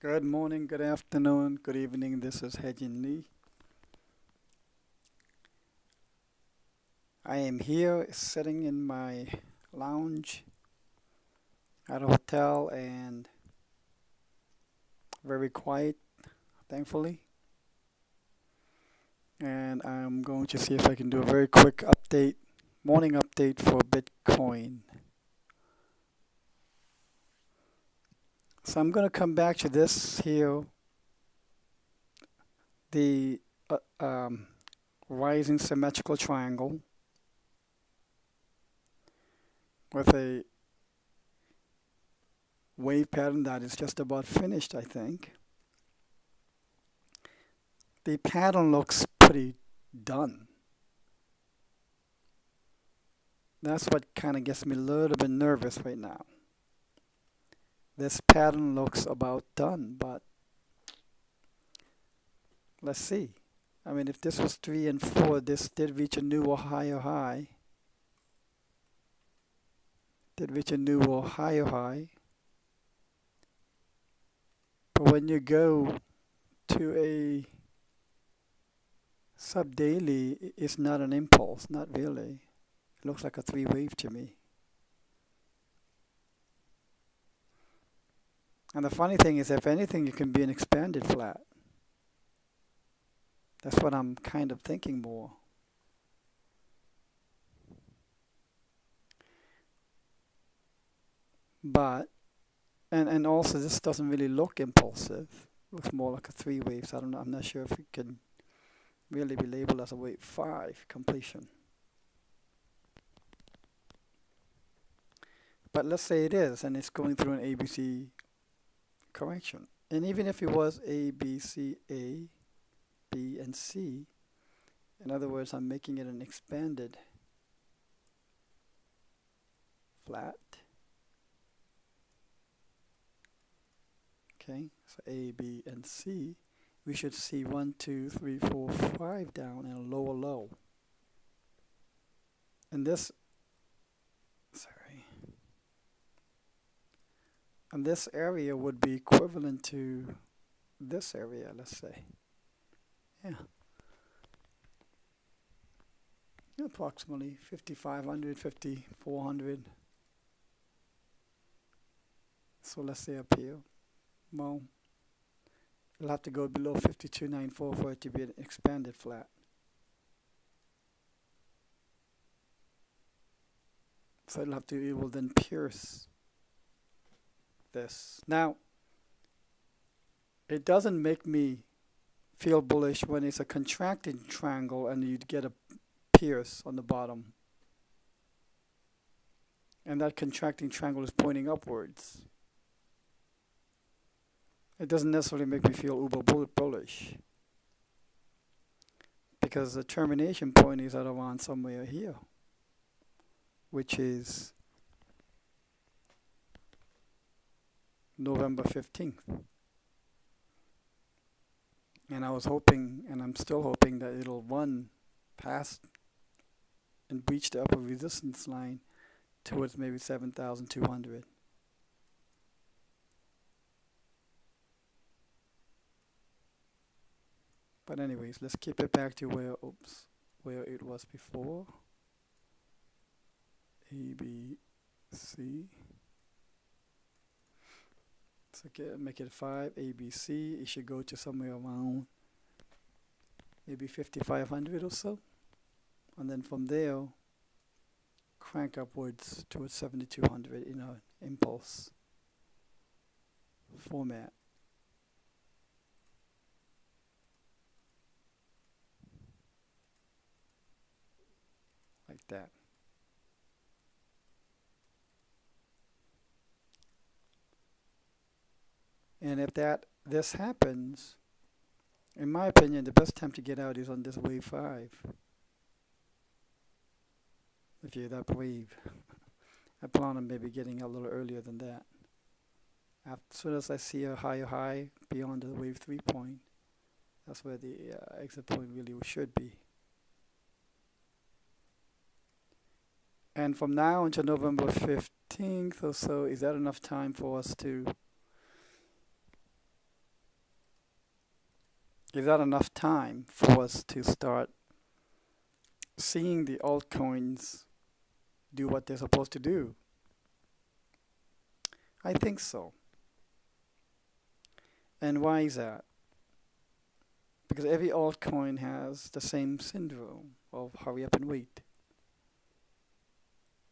Good morning, good afternoon, good evening. This is Hejin Lee. I am here sitting in my lounge at a hotel and very quiet, thankfully. And I'm going to see if I can do a very quick update, morning update for Bitcoin. So I'm going to come back to this here, the rising symmetrical triangle with a wave pattern that is just about finished, I think. The pattern looks pretty done. That's what kind of gets me a little bit nervous right now. This pattern looks about done, but let's see. I mean, if this was 3 and 4, this did reach a new or higher high. Did reach a new or higher high. But when you go to a sub-daily, it's not an impulse, not really. It looks like a 3 wave to me. And the funny thing is, if anything, it can be an expanded flat. That's what I'm kind of thinking more. But, and also this doesn't really look impulsive. It looks more like a 3 wave, so I don't know, I'm not sure if it can really be labeled as a wave 5 completion. But let's say it is, and it's going through an ABC correction. And even if it was A, B, C, A, B, and C, in other words, I'm making it an expanded flat. Okay, so A, B, and C. We should see 1, 2, 3, 4, 5 down and a lower low. And this, sorry, and this area would be equivalent to this area, let's say. Yeah. Approximately 5,500, 5,400. So let's say up here. Well, it'll have to go below 5294 for it to be an expanded flat. So it will then pierce this. Now, it doesn't make me feel bullish when it's a contracting triangle and you'd get a pierce on the bottom. And that contracting triangle is pointing upwards. It doesn't necessarily make me feel uber bullish. Because the termination point is at around somewhere here, which is November 15th. And I was hoping, and I'm still hoping, that it'll run past and breach the upper resistance line towards maybe 7,200. But anyways, let's keep it back to where it was before. A, B, C. So make it 5, A, B, C. It should go to somewhere around maybe 5,500 or so. And then from there, crank upwards towards 7,200 in an impulse format. Like that. And if this happens, in my opinion, the best time to get out is on this wave 5. If you're that brave. I plan on maybe getting out a little earlier than that. As soon as I see a higher high beyond the wave 3 point, that's where the exit point really should be. And from now until November 15th or so, is that enough time for us to is that enough time for us to start seeing the altcoins do what they're supposed to do? I think so. And why is that? Because every altcoin has the same syndrome of hurry up and wait.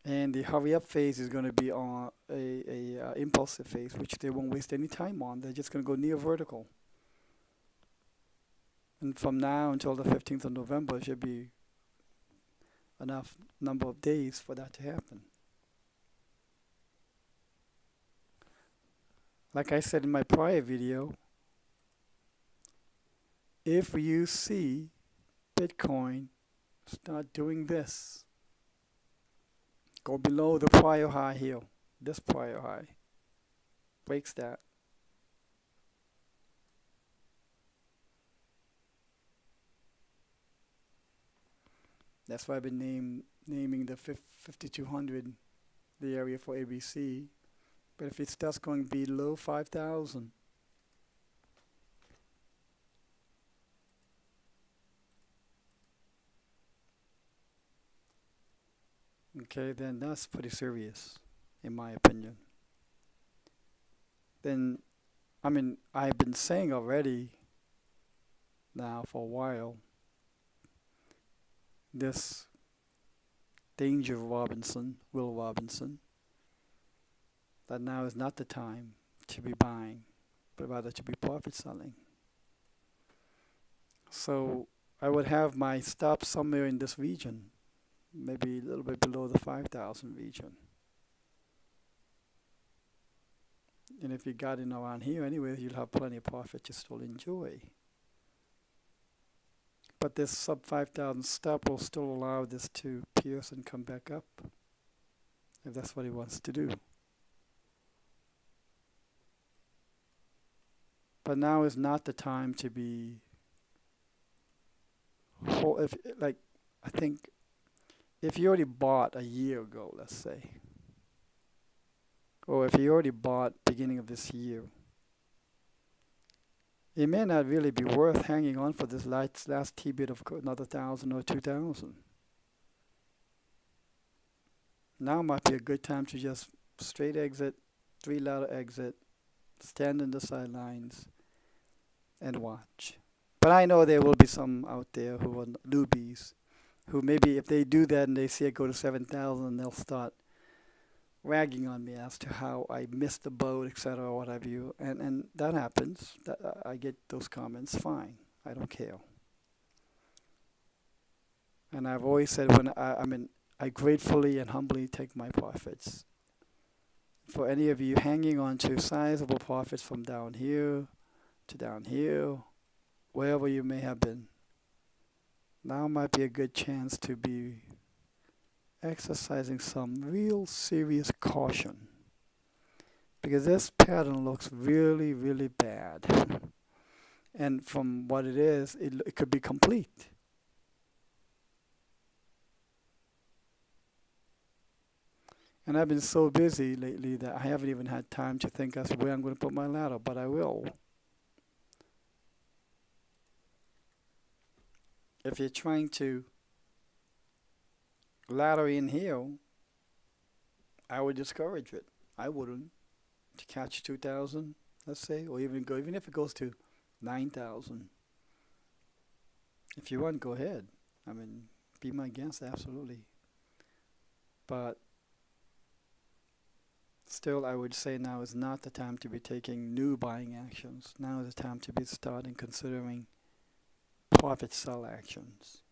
And the hurry up phase is going to be on a impulsive phase, which they won't waste any time on. They're just going to go near vertical. And from now until the 15th of November, it should be enough number of days for that to happen. Like I said in my prior video, if you see Bitcoin start doing this, go below the prior high here, this prior high, breaks that. That's why I've been naming the 5200 the area for ABC. But if it starts going below 5,000, okay, then that's pretty serious, in my opinion. Then, I mean, I've been saying already now for a while, this Danger Robinson, Will Robinson, that now is not the time to be buying, but rather to be profit selling. So I would have my stop somewhere in this region, maybe a little bit below the 5,000 region. And if you got in around here anyway, you'll have plenty of profit to still enjoy. But this sub 5,000 stop will still allow this to pierce and come back up, if that's what he wants to do. But now is not the time to be, I think if you already bought a year ago, let's say, or if you already bought beginning of this year, it may not really be worth hanging on for this last T-bit of another 1,000 or 2,000. Now might be a good time to just straight exit, 3-ladder exit, stand in the sidelines, and watch. But I know there will be some out there who are newbies, who maybe if they do that and they see it go to 7,000, they'll start ragging on me as to how I missed the boat, etc., or what have you. And that happens. I get those comments. Fine. I don't care. And I've always said I gratefully and humbly take my profits. For any of you hanging on to sizable profits from down here to down here, wherever you may have been, now might be a good chance to be exercising some real serious caution, because this pattern looks really, really bad. And from what it is, it could be complete. And I've been so busy lately that I haven't even had time to think as to where I'm going to put my ladder, but I will. If you're trying to ladder in here, I would discourage it. I wouldn't. To catch 2,000, let's say, or even if it goes to 9,000. If you want, go ahead. I mean, be my guest, absolutely. But still, I would say now is not the time to be taking new buying actions. Now is the time to be starting considering profit sell actions.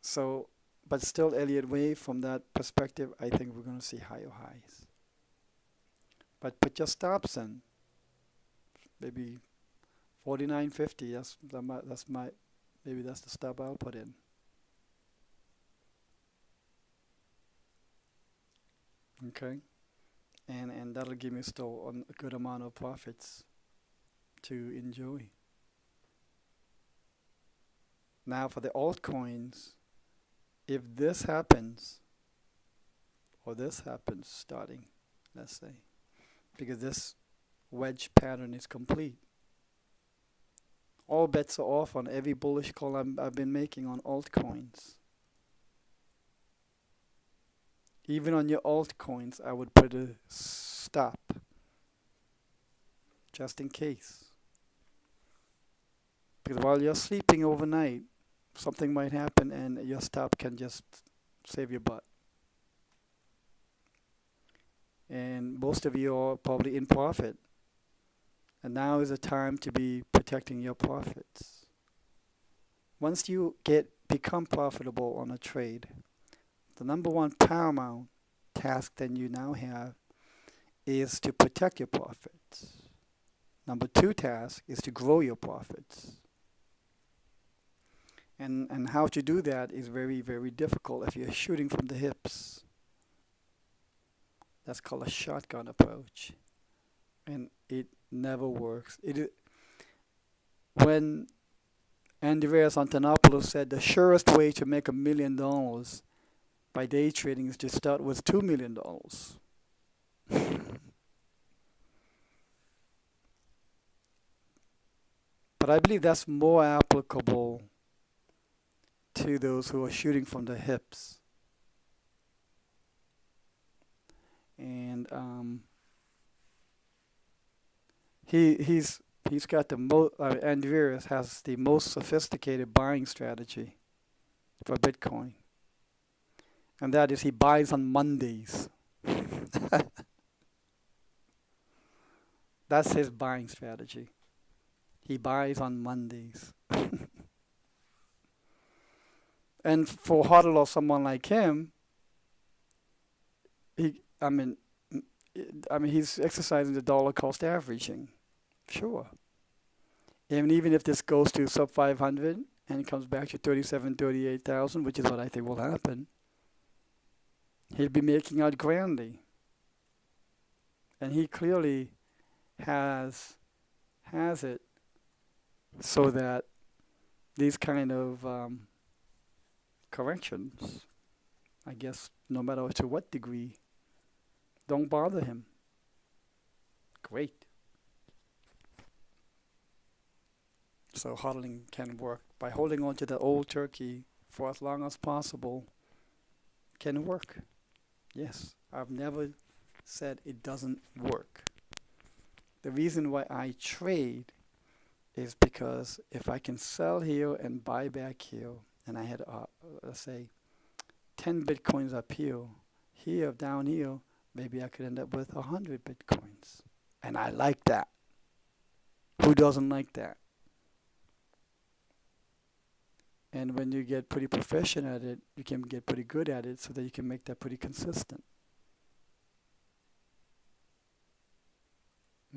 So, but still, Elliott Wave, from that perspective, I think we're going to see higher highs. But put your stops in. Maybe 49.50. Maybe that's the stop I'll put in. Okay, and that'll give me still a good amount of profits to enjoy. Now for the altcoins, if this happens, or this happens starting, let's say, because this wedge pattern is complete, all bets are off on every bullish call I've been making on altcoins. Even on your altcoins, I would put a stop, just in case. Because while you're sleeping overnight, something might happen and your stop can just save your butt. And most of you are probably in profit. And now is the time to be protecting your profits. Once you become profitable on a trade, the number one paramount task that you now have is to protect your profits. Number two task is to grow your profits. And how to do that is very, very difficult if you're shooting from the hips. That's called a shotgun approach. And it never works. When Andreas Antonopoulos said the surest way to make $1 million by day trading is to start with $2 million. But I believe that's more applicable to those who are shooting from the hips. And he's got the most. Andreas has the most sophisticated buying strategy for Bitcoin, and that is he buys on Mondays. That's his buying strategy. He buys on Mondays. And for Hodl or someone like him, he's exercising the dollar cost averaging. Sure. And even if this goes to sub 500 and comes back to 37, 38,000, which is what I think will happen, he'll be making out grandly. And he clearly has it so that these kind of corrections, I guess, no matter to what degree, don't bother him. Great. So hodling can work. By holding on to the old turkey for as long as possible, can work. Yes, I've never said it doesn't work. The reason why I trade is because if I can sell here and buy back here, and I had, let's say, 10 Bitcoins up here, down here, maybe I could end up with 100 Bitcoins. And I like that. Who doesn't like that? And when you get pretty proficient at it, you can get pretty good at it so that you can make that pretty consistent.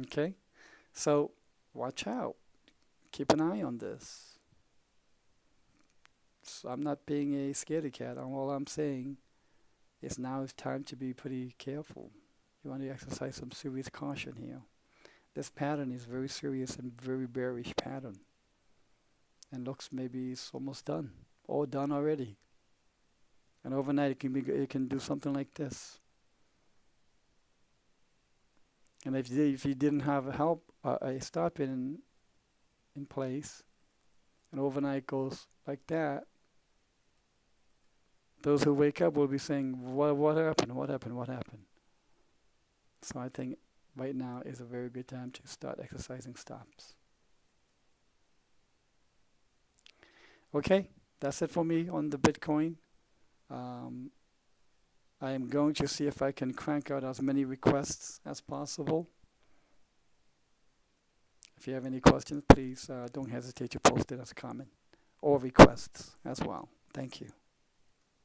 Okay? So watch out. Keep an eye on this. So I'm not being a scaredy cat. All I'm saying is now it's time to be pretty careful. You want to exercise some serious caution here. This pattern is very serious and very bearish pattern. And looks maybe it's almost done or done already. And overnight it can do something like this. And if you didn't have a stop in place, and overnight goes like that, those who wake up will be saying, what happened? What happened? What happened? So I think right now is a very good time to start exercising stops. Okay, that's it for me on the Bitcoin. I am going to see if I can crank out as many requests as possible. If you have any questions, please don't hesitate to post it as a comment or requests as well. Thank you.